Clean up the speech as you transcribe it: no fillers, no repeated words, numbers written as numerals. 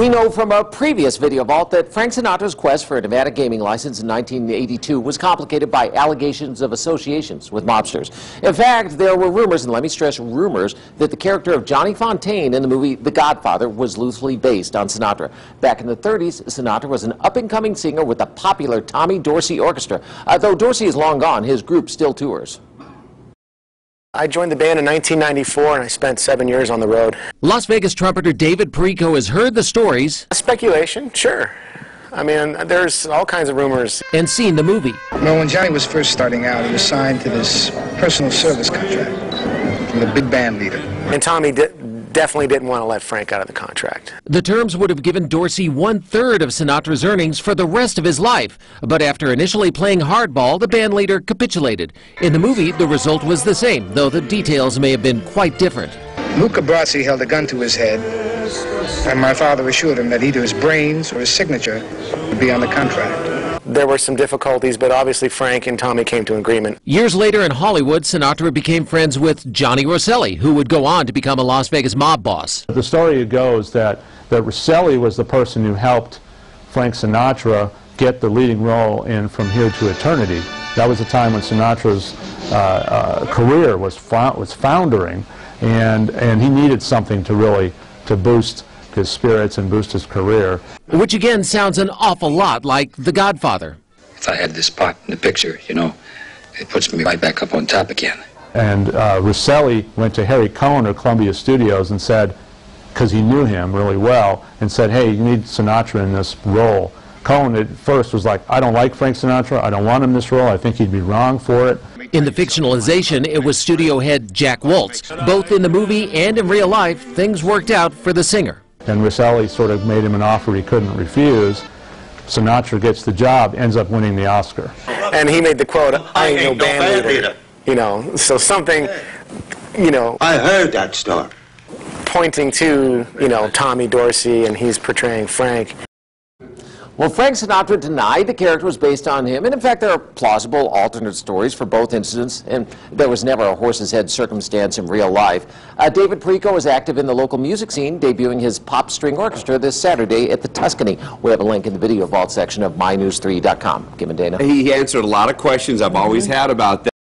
We know from a previous video vault that Frank Sinatra's quest for a Nevada gaming license in 1982 was complicated by allegations of associations with mobsters. In fact, there were rumors, and let me stress rumors, that the character of Johnny Fontane in the movie The Godfather was loosely based on Sinatra. Back in the 30s, Sinatra was an up-and-coming singer with the popular Tommy Dorsey Orchestra. Though Dorsey is long gone, his group still tours. I joined the band in 1994, and I spent 7 years on the road. Las Vegas trumpeter David Perico has heard the stories. Speculation, sure. I mean, there's all kinds of rumors. And seen the movie. Well, when Johnny was first starting out, he was signed to this personal service contract from the big band leader. And Tommy definitely didn't want to let Frank out of the contract. The terms would have given Dorsey 1/3 of Sinatra's earnings for the rest of his life. But after initially playing hardball, the band leader capitulated. In the movie, the result was the same, though the details may have been quite different. Luca Brasi held a gun to his head, and my father assured him that either his brains or his signature would be on the contract. There were some difficulties, but obviously Frank and Tommy came to an agreement. Years later in Hollywood, Sinatra became friends with Johnny Rosselli, who would go on to become a Las Vegas mob boss. The story goes that Rosselli was the person who helped Frank Sinatra get the leading role in From Here to Eternity. That was a time when Sinatra's career was foundering, and he needed something to boost his spirits and boost his career. Which again sounds an awful lot like The Godfather. If I had this part in the picture, you know, it puts me right back up on top again. And Rosselli went to Harry Cohn of Columbia Studios and said, because he knew him really well, and said, hey, you need Sinatra in this role. Cohn at first was like, I don't like Frank Sinatra, I don't want him in this role, I think he'd be wrong for it. In the fictionalization, it was studio head Jack Woltz. Both in the movie and in real life, things worked out for the singer. And Rosselli sort of made him an offer he couldn't refuse. Sinatra gets the job, ends up winning the Oscar. And he made the quote, I ain't no band leader. You know, so something, you know. I heard that story. Pointing to, you know, Tommy Dorsey, and he's portraying Frank. Well, Frank Sinatra denied the character was based on him, and in fact there are plausible alternate stories for both incidents, and there was never a horse's head circumstance in real life. David Perico is active in the local music scene, debuting his pop string orchestra this Saturday at the Tuscany. We have a link in the video vault section of mynews3.com. Kim and Dana. He answered a lot of questions I've always had about that.